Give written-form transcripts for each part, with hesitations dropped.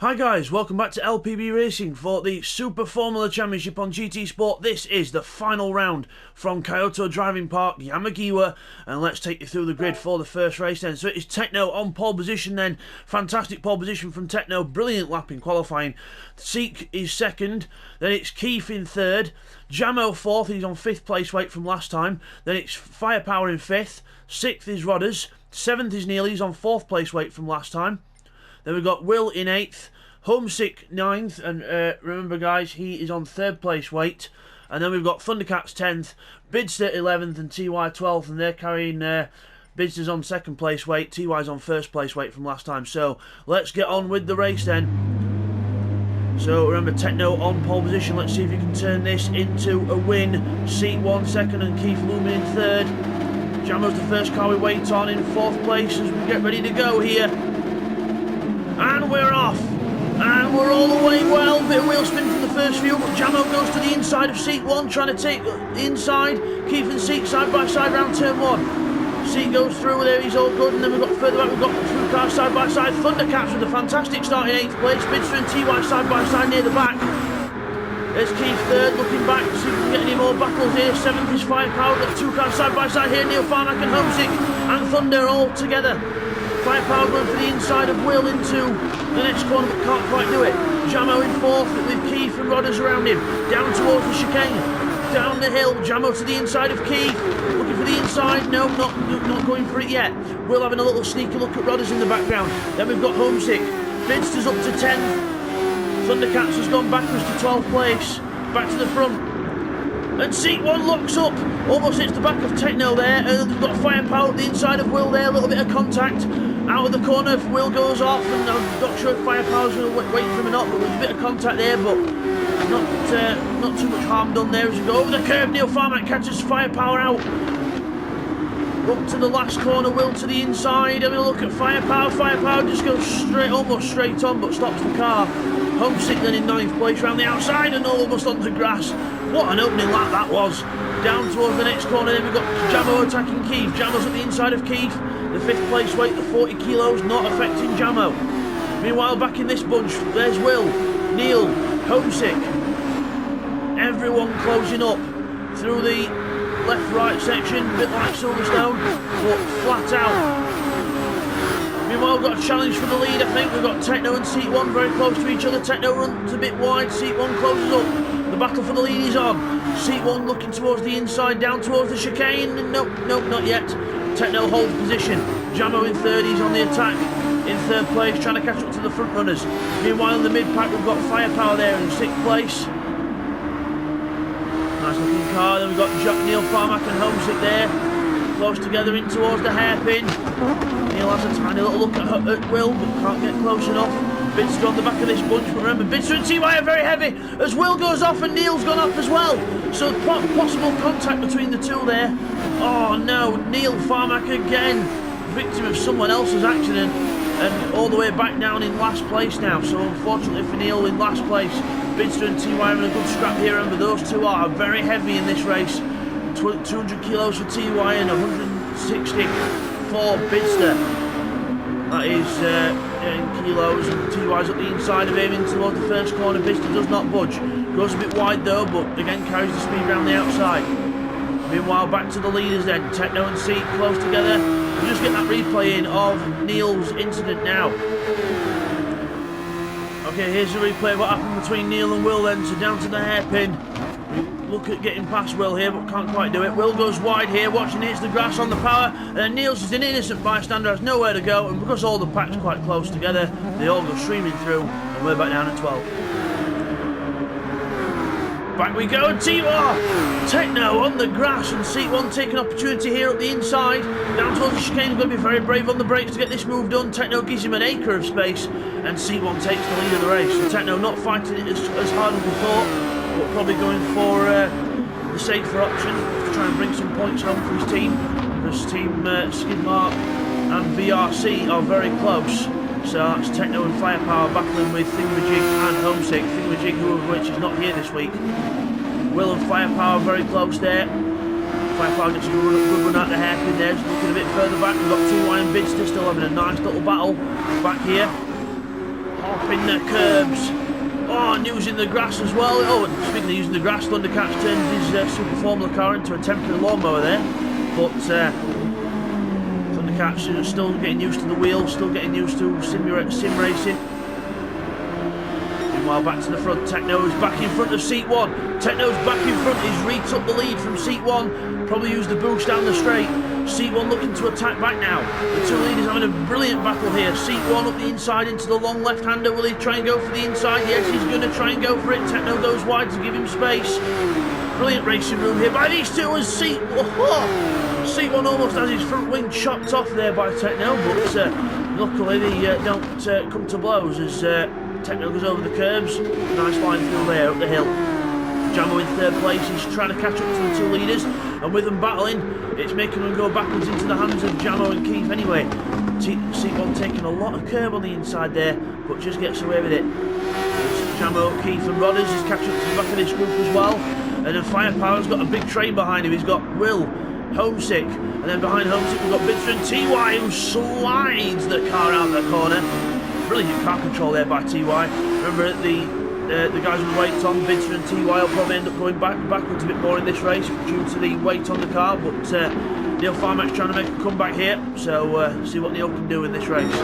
Hi guys, welcome back to LPB Racing for the Super Formula Championship on GT Sport. This is the final round from Kyoto Driving Park, Yamagiwa, and let's take you through the grid for the first race then. So it is Techno on pole position then, fantastic pole position from Techno, brilliant lap in qualifying. Seek is second, then it's Keith in third, Jamo fourth, he's on fifth place weight from last time, then it's Firepower in fifth, sixth is Rodders, seventh is Neil, he's on fourth place weight from last time. Then we've got Will in 8th, Homesick 9th, and remember guys, he is on 3rd place weight. And then we've got Thundercats 10th, Bidzster 11th and TY 12th, and they're carrying Bidzster's on 2nd place weight, TY's on 1st place weight from last time. So let's get on with the race then. So remember, Techno on pole position, let's see if you can turn this into a win. Seat 1 second and Keith Lumen in 3rd. Jamo's the first car we wait on in 4th place as we get ready to go here. And we're off. And we're all the way well. Bit of wheel spin from the first few, but Jamo goes to the inside of seat 1, trying to take the inside. Keith and Seek side by side round turn 1. Seek goes through there, he's all good. And then we've got further back, we've got two cars side by side. Thundercats with a fantastic start in 8th place. Bidzster and TY side by side near the back. There's Keith 3rd, looking back to see if we can get any more battles here. 7th is Firepower, got two cars side by side here. Neil Farmack and Homesick and Thunder all together. Firepower going for the inside of Will into the next corner, but can't quite do it. Jamo in 4th with Keith and Rodders around him. Down towards the chicane. Down the hill. Jamo to the inside of Keith. Looking for the inside. No, not going for it yet. Will having a little sneaky look at Rodders in the background. Then we've got Homesick. Bidzster's up to 10th. Thundercats has gone backwards to 12th place. Back to the front. And Seat 1 locks up. Almost hits the back of Techno there. And we've got Firepower at the inside of Will there. A little bit of contact. Out of the corner, Will goes off, and I'm not sure if Firepower's going to wait for him or not, but there's a bit of contact there, but not too much harm done there as we go over the curve. Neil Farmack catches Firepower out. Up to the last corner, Will to the inside, having a look at Firepower. Firepower just goes straight, almost straight on, but stops the car. Homesick then in 9th place round the outside and almost on the grass. What an opening lap that was. Down towards the next corner, then we've got Jamo attacking Keith. Jamo's at the inside of Keith. The 5th place weight, the 40 kilos, not affecting Jamo. Meanwhile, back in this bunch, there's Will, Neil, Homesick. Everyone closing up through the left-right section, a bit like Silverstone, but flat out. Meanwhile, we've got a challenge for the lead, I think. We've got Techno and Seat 1 very close to each other. Techno runs a bit wide, Seat 1 closes up. The battle for the lead is on. Seat 1 looking towards the inside, down towards the chicane. Nope, not yet. Techno holds position. Jamo in 3rd, he's on the attack in 3rd place, trying to catch up to the front runners. Meanwhile, in the mid-pack, we've got Firepower there in 6th place. Nice looking car. Then we've got Neil Farmack and Homesick there, close together in towards the hairpin. Neil has a tiny little look at Will, but can't get close enough. Bidzster on the back of this bunch, but remember, Bidzster and TY are very heavy as Will goes off and Neil's gone off as well. So possible contact between the two there. Oh no, Neil Farmack again, victim of someone else's accident and all the way back down in last place now. So unfortunately for Neil in last place, Bidzster and TY are in a good scrap here. Remember, those two are very heavy in this race. 200 kilos for TY and 160 for Bidzster. That is in kilos, and TY's at the inside of him into towards the first corner. Bidzster does not budge. Goes a bit wide though, but again carries the speed around the outside. Meanwhile, back to the leaders then. Techno and Seek close together. We'll just get that replay in of Neil's incident now. Okay, here's the replay of what happened between Neil and Will then. So down to the hairpin. We look at getting past Will here, but can't quite do it. Will goes wide here, watching hits the grass on the power. And then Neil's is an innocent bystander, has nowhere to go. And because all the pack's quite close together, they all go streaming through. And we're back down at 12. Back we go, and Techno on the grass, and Seat 1 taking opportunity here up the inside. Down towards the chicane, going to be very brave on the brakes to get this move done. Techno gives him an acre of space, and Seat 1 takes the lead of the race. So Techno not fighting it as hard as we thought, but probably going for the safer option to try and bring some points home for his team, because Team Skidmark and VRC are very close. So that's Techno and Firepower battling with Thingamajig and Homesick. Thingamajig, who of which is not here this week. Will and Firepower very close there. Firepower gets a good run out the hairpin there. Just looking a bit further back, we've got TY and Bidzster still having a nice little battle back here. Oh, chopping the curbs. Oh, and using the grass as well. Oh, and speaking of using the grass, Thundercats turned his Super Formula car into a temporary lawnmower there. But Thundercats are still getting used to the wheels, still getting used to sim racing. Meanwhile, back to the front, Techno is back in front of Seat 1. Techno's back in front, he's retook the lead from Seat 1. Probably used the boost down the straight. Seat 1 looking to attack back now. The two leaders having a brilliant battle here. Seat 1 up the inside into the long left-hander. Will he try and go for the inside? Yes, he's going to try and go for it. Techno goes wide to give him space. Brilliant racing room here by these two as Seat 1 almost has his front wing chopped off there by Techno, but luckily they don't come to blows as Techno goes over the curbs. Nice line through there up the hill. Jamo in third place, he's trying to catch up to the two leaders, and with them battling, it's making them go backwards into the hands of Jamo and Keith anyway. Seat 1 taking a lot of curb on the inside there, but just gets away with it. Jamo, Keith and Rodders is catching up to the back of this group as well, and then Firepower's got a big train behind him. He's got Will, Homesick, and then behind Homesick we've got Bidzster and TY, who slides the car out the corner. Brilliant car control there by TY. Remember the guys with weights on, Bidzster and TY will probably end up going backwards a bit more in this race due to the weight on the car, but Neil Farmack's trying to make a comeback here, so see what Neil can do in this race.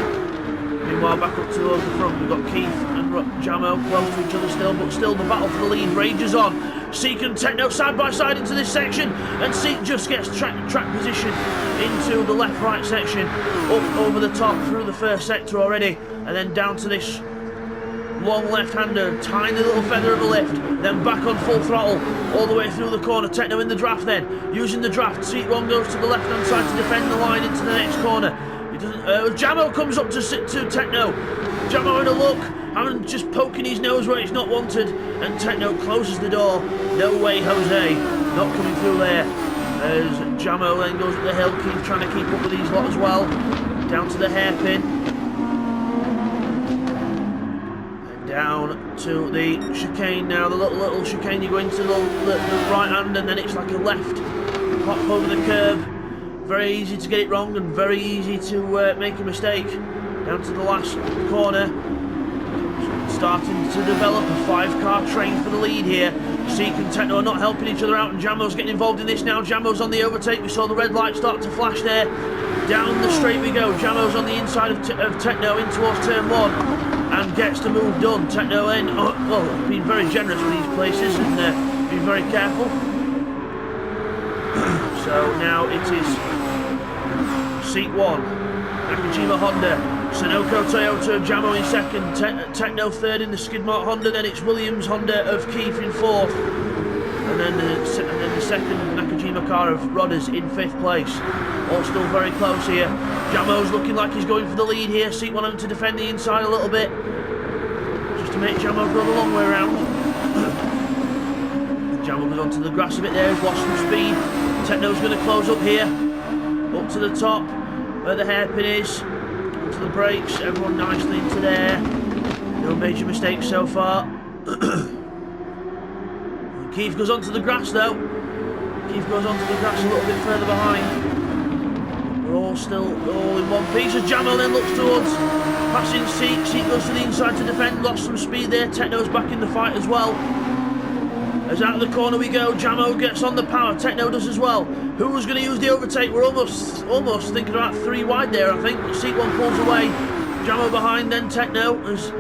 Meanwhile, back up towards the front, we've got Keith and Jamo close to each other still, but still the battle for the lead rages on. Seek and Techno side by side into this section, and Seek just gets track position into the left-right section, up over the top through the first sector already, and then down to this long left-hander, tiny little feather of a lift, then back on full throttle all the way through the corner. Techno in the draft then, using the draft. Seat 1 goes to the left-hand side to defend the line into the next corner. He doesn't. Jamo comes up to Techno. Jamo in a look, having just poking his nose where it's not wanted, and Techno closes the door. No way, Jose, not coming through there. As Jamo then goes up the hill, Keith trying to keep up with these lot as well, down to the hairpin. Down to the chicane now, the little chicane. You go into the right hand and then it's like a left hop over the curb. Very easy to get it wrong and very easy to make a mistake. Down to the last corner. Starting to develop a 5-car train for the lead here. Seek and Techno are not helping each other out, and Jamo's getting involved in this now. Jamo's on the overtake. We saw the red light start to flash there. Down the straight we go. Jamo's on the inside of Techno in towards turn 1. And gets the move done. Techno in, being very generous with these places and being very careful. So now it is Seat 1, Nakajima Honda, Sunoco Toyota, Jamo in second, Techno third in the Skidmark Honda, then it's Williams Honda of Keith in fourth, and then the second Nakajima car of Rodders in 5th place. All still very close here. Jamo's looking like he's going for the lead here. Seat 1 having to defend the inside a little bit, just to make Jamo go the long way around. Jamo goes onto the grass a bit there, he's lost some speed. Techno's going to close up here, up to the top, where the hairpin is, onto the brakes, everyone nicely into there. No major mistakes so far. Keith goes onto the grass though. Keith goes onto the grass a little bit further behind. We're all in one piece as Jamo then looks towards passing Seek. Seek goes to the inside to defend, lost some speed there. Techno's back in the fight as well. As out of the corner we go, Jamo gets on the power, Techno does as well. Who was going to use the overtake? We're almost thinking about 3 wide there, I think. Seat 1 pulls away, Jamo behind, then Techno. As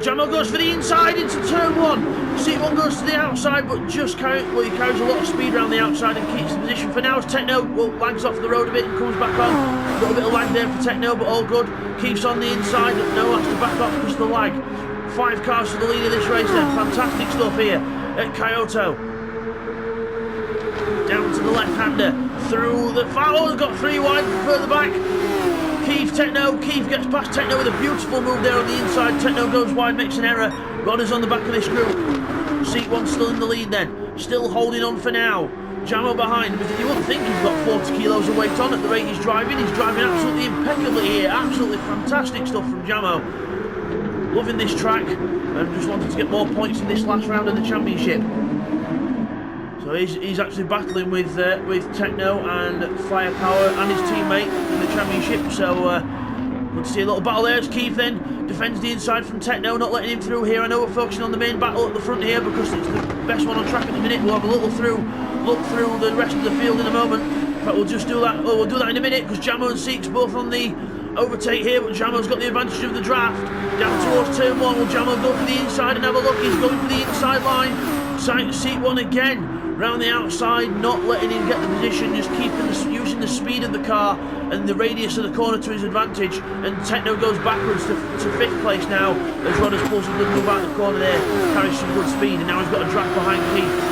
Jamo goes for the inside into turn 1. Seat 1 goes to the outside, but just he carries a lot of speed around the outside and keeps the position. For now, as Techno lags off the road a bit and comes back on. A little bit of lag there for Techno, but all good. Keeps on the inside, no has to back off because of the lag. 5 cars to the lead of this race then. Fantastic stuff here at Kyoto. Down to the left-hander, through the foul, got 3 wide further back. Keith gets past Techno with a beautiful move there on the inside. Techno goes wide, makes an error. Rodders on the back of this group. Seat 1 still in the lead then, still holding on for now. Jamo behind, but you wouldn't think he's got 40 kilos of weight on at the rate he's driving. He's driving absolutely impeccably here, absolutely fantastic stuff from Jamo. Loving this track and just wanted to get more points in this last round of the championship. So he's actually battling with Techno and Firepower and his teammate in the championship. So good to see a little battle there as Keith then defends the inside from Techno, not letting him through here. I know we're focusing on the main battle at the front here because it's the best one on track at the minute. We'll have a little look through the rest of the field in a moment. But we'll just do that. We'll do that in a minute because Jamo and Seek's both on the overtake here, but Jamo's got the advantage of the draft. Down towards turn 1, will Jamo go for the inside and have a look? He's going for the inside line. Seek 1 again, round the outside, not letting him get the position, just using the speed of the car and the radius of the corner to his advantage. And Techno goes backwards to 5th place now, as Rodders pulls a good move out of the corner there, carries some good speed, and now he's got a draft behind Keith.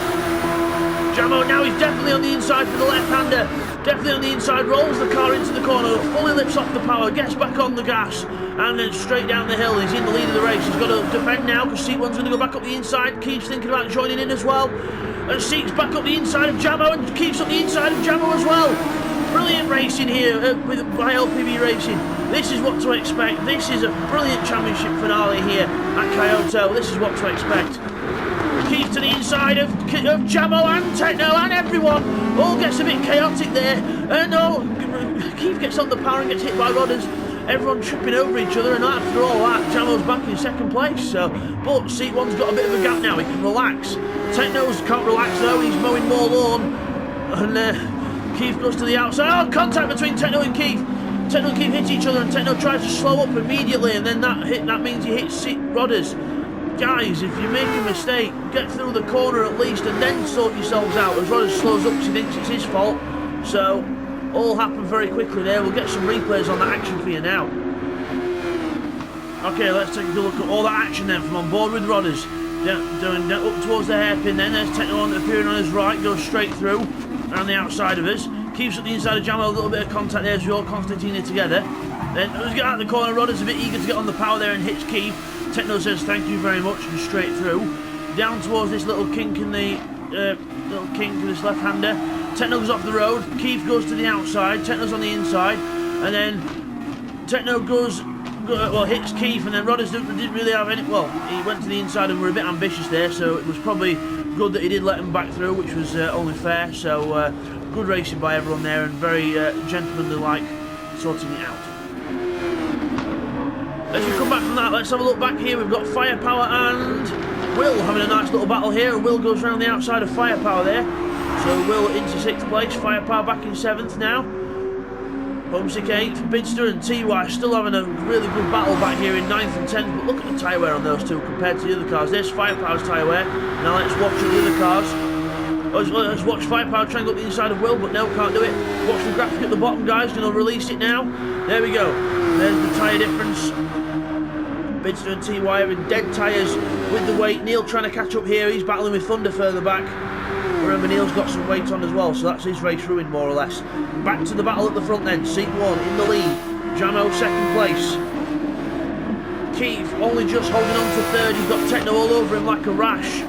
Jamo now he's definitely on the inside for the left-hander. Definitely on the inside, rolls the car into the corner, fully lifts off the power, gets back on the gas, and then straight down the hill. He's in the lead of the race. He's got to defend now because Seek 1's going to go back up the inside. Keith's thinking about joining in as well. And Seek's back up the inside of Jamo, and Keith's up the inside of Jamo as well. Brilliant racing here by LPB Racing. This is what to expect. This is a brilliant championship finale here at Kyoto. This is what to expect. Keith to the inside of Jamo and Techno and everyone. All gets a bit chaotic there. And Keith gets on the power and gets hit by Rodders. Everyone tripping over each other, and after all that, Jamo's back in 2nd place. But Seek 1's got a bit of a gap now. He can relax. Techno's can't relax though. He's mowing more lawn. And Keith goes to the outside. Oh, contact between Techno and Keith. Techno and Keith hit each other, and Techno tries to slow up immediately, and then that means he hits Rodders. Guys, if you make a mistake, get through the corner at least and then sort yourselves out, as Rodders slows up because he thinks it's his fault. So, all happened very quickly there. We'll get some replays on that action for you now. Okay, let's take a look at all that action then from on board with Rodders. Doing up towards the hairpin then. There's Techno appearing on his right, goes straight through, around the outside of us. Keeps up the inside of Jamo, a little bit of contact there as we all Constantine together. Then, as we get out of the corner, Rodders a bit eager to get on the power there and hits Keith. Techno says thank you very much and straight through. Down towards this little kink in the with this left-hander. Techno goes off the road. Keith goes to the outside. Techno's on the inside, and then Techno hits Keith, and then Rodders didn't really have any. Well, he went to the inside and were a bit ambitious there, so it was probably good that he did let him back through, which was only fair. So good racing by everyone there, and very gentlemanly-like sorting it out. As we come back from that, let's have a look back here. We've got Firepower and Will having a nice little battle here. Will goes around the outside of Firepower there. So Will into 6th place, Firepower back in 7th now. Homesick 8th, Bidzster and TY still having a really good battle back here in 9th and 10th. But look at the tyre wear on those two compared to the other cars. There's Firepower's tyre wear. Now let's watch the other cars. Let's watch Firepower trying to go up the inside of Will, but no, can't do it. Watch the graphic at the bottom, guys. Going to release it now. There we go. There's the tyre difference. Bidzster and TY having dead tyres with the weight. Neil trying to catch up here. He's battling with Thunder further back. Remember, Neil's got some weight on as well, so that's his race ruined more or less. Back to the battle at the front then. Seek 1 in the lead. Jamo 2nd place. Keith only just holding on to 3rd. He's got Techno all over him like a rash.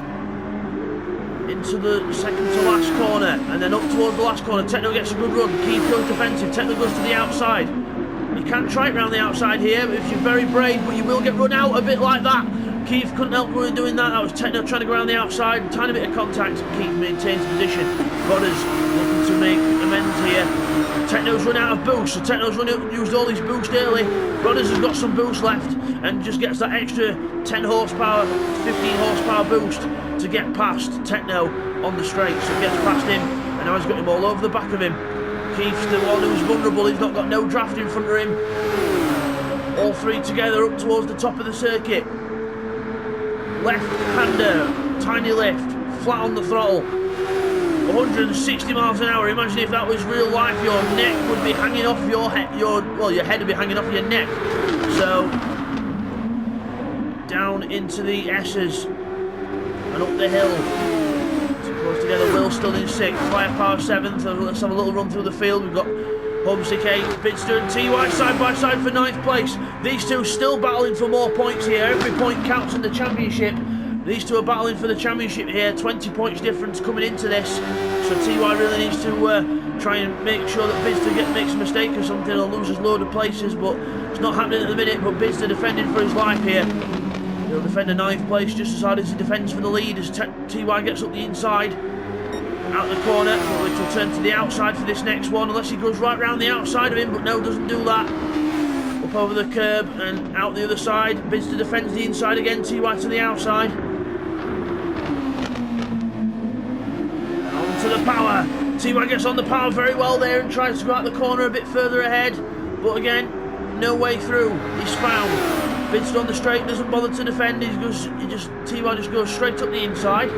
Into the 2nd to last corner, and then up towards the last corner. Techno gets a good run. Keith goes defensive. Techno goes to the outside. You can try it round the outside here if you're very brave, but you will get run out a bit like that. Keith couldn't help doing that. That was Techno trying to go around the outside. Tiny bit of contact. Keith maintains position. Rodders looking to make amends here. Techno's run out of boost, so Techno's used all his boost early. Rodders has got some boost left and just gets that extra 10 horsepower, 15 horsepower boost to get past Techno on the straight. So it gets past him, and now he's got him all over the back of him. Keith's the one who's vulnerable. He's not got no draft in front of him. All three together up towards the top of the circuit. Left-hander, tiny lift, flat on the throttle. 160 miles an hour. Imagine if that was real life. Your neck would be hanging off your head. Your head would be hanging off your neck. So down into the S's and up the hill. Close together. Will still in 6th. Firepower 7th. Let's have a little run through the field. We've got Homesick 8, Bidzster and TY side by side for 9th place. These two still battling for more points here. Every point counts in the championship. These two are battling for the championship here. 20 points difference coming into this. So TY really needs to try and make sure that Bidzster makes a mistake or something or loses a load of places, but it's not happening at the minute. But Bidzster defending for his life here. He'll defend a 9th place just as hard as he defends for the lead as TY gets up the inside. Out the corner, which will turn to the outside for this next one, unless he goes right round the outside of him, but no, doesn't do that. Up lap over the curb and out the other side. Bidzster defends the inside again, TY to the outside. On to the power. TY gets on the power very well there and tries to go out the corner a bit further ahead. But again, no way through. He's found. Bidzster on the straight, doesn't bother to defend. TY just goes straight up the inside.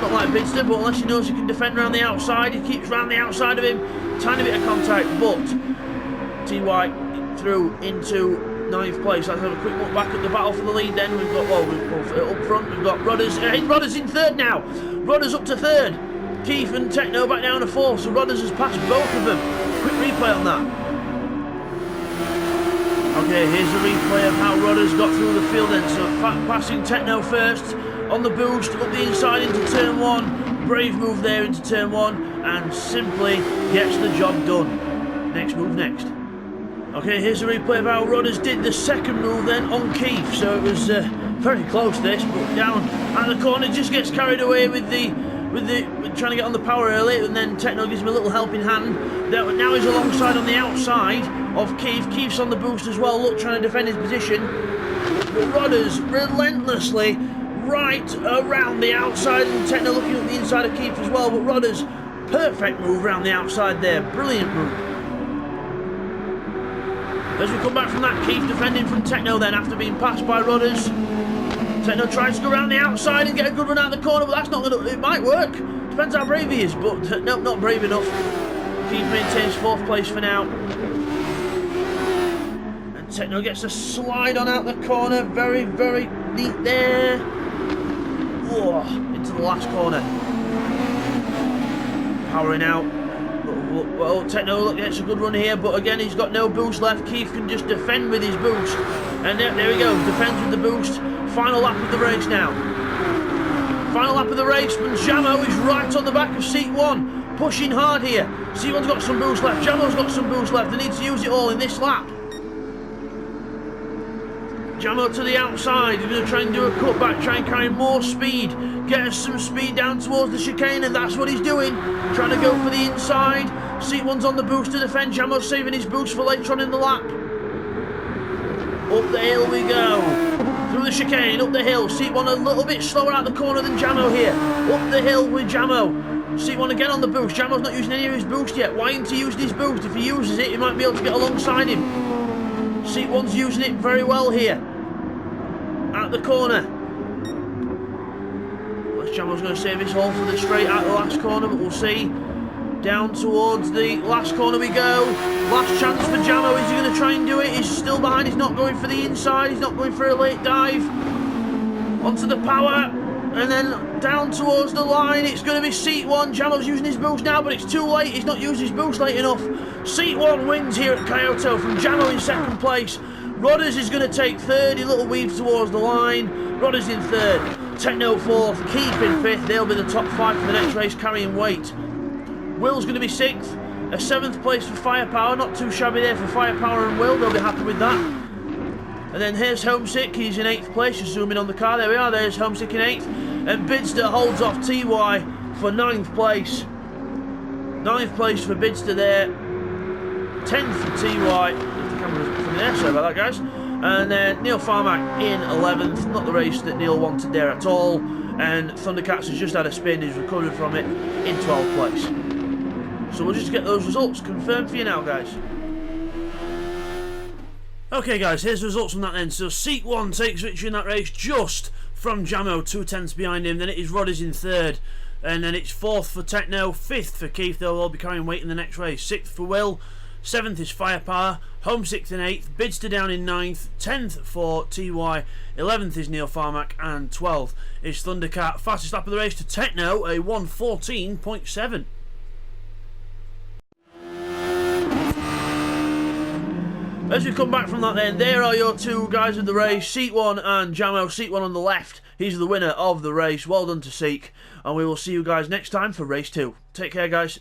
Not like Bidzster, but unless he knows he can defend around the outside, he keeps round the outside of him. Tiny bit of contact, but TY through into 9th place. Let's have a quick look back at the battle for the lead then. We've got, up front, we've got Rodders. Rodders in 3rd now. Rodders up to 3rd. Keith and Techno back down to 4th, so Rodders has passed both of them. Quick replay on that. Okay, here's the replay of how Rodders got through the field then. So passing Techno first on the boost, up the inside into turn 1. Brave move there into turn 1 and simply gets the job done. Next move next. Okay, here's a replay of how Rodders did the second move then on Keith. So it was very close this, but down at the corner, just gets carried away with trying to get on the power early, and then Techno gives him a little helping hand. Now he's alongside on the outside of Keith. Keith's on the boost as well, look, trying to defend his position. But Rodders relentlessly right around the outside, and Techno looking at the inside of Keith as well. But Rodders, perfect move around the outside there, brilliant move. As we come back from that, Keith defending from Techno then after being passed by Rodders. Techno tries to go around the outside and get a good run out the corner, but that's not going to... It might work. Depends how brave he is, but no, not brave enough. Keith maintains 4th place for now. And Techno gets a slide on out the corner. Very, very neat there. Oh, into the last corner. Powering out. Well, Techno gets a good run here, but again, he's got no boost left. Keith can just defend with his boost. And there he goes, defends with the boost. Final lap of the race now. Final lap of the race, and Jamo is right on the back of seat 1. Pushing hard here. Seat 1's got some boost left. Jamo's got some boost left. They need to use it all in this lap. Jamo to the outside. He's going to try and do a cutback, try and carry more speed. Get us some speed down towards the chicane, and that's what he's doing. Trying to go for the inside. Seat 1's on the boost to defend. Jamo's saving his boost for later on in the lap. Up the hill we go. Through the chicane, up the hill. Seat 1 a little bit slower out the corner than Jamo here. Up the hill with Jamo. Seat 1 again on the boost. Jamo's not using any of his boost yet. Why isn't he using his boost? If he uses it, he might be able to get alongside him. Seat 1's using it very well here. At the corner. Jamo's going to save his hole for the straight out the last corner, but we'll see. Down towards the last corner we go. Last chance for Jamo. Is he going to try and do it? He's still behind. He's not going for the inside. He's not going for a late dive. Onto the power. And then down towards the line. It's going to be seat 1. Jamo's using his boost now, but it's too late. He's not used his boost late enough. Seat 1 wins here at Kyoto from Jamo in 2nd place. Rodders is going to take 3rd. He little weaves towards the line. Rodders in 3rd. Techno 4th. Keith in 5th. They'll be the top 5 for the next race, carrying weight. Will's going to be 6th. A 7th place for Firepower. Not too shabby there for Firepower and Will. They'll be happy with that. And then here's Homesick. He's in 8th place. Just zoom in on the car. There we are. There's Homesick in 8th. And Bidzster holds off TY for 9th place. 9th place for Bidzster there. 10th for TY. If the camera's from there, sorry about that, guys. And then Neil Farmack in 11th. Not the race that Neil wanted there at all. And Thundercats has just had a spin. He's recovered from it in 12th place. So we'll just get those results confirmed for you now, guys. Okay, guys, here's the results from that then. So seat 1 takes victory in that race just from Jamo, 2 tenths behind him. Then it is Rodders in 3rd. And then it's 4th for Techno, 5th for Keith. They'll all be carrying weight in the next race. 6th for Will. 7th is Firepower. Homesick in 8th. Bidzster down in 9th. 10th for TY. 11th is Neil Farmack. And 12th is Thundercat. Fastest lap of the race to Techno, a 1:14.7. As we come back from that then, there are your 2 guys of the race, Seat 1 and Jamo. Seat 1 on the left, he's the winner of the race. Well done to Seek, and we will see you guys next time for race 2. Take care, guys.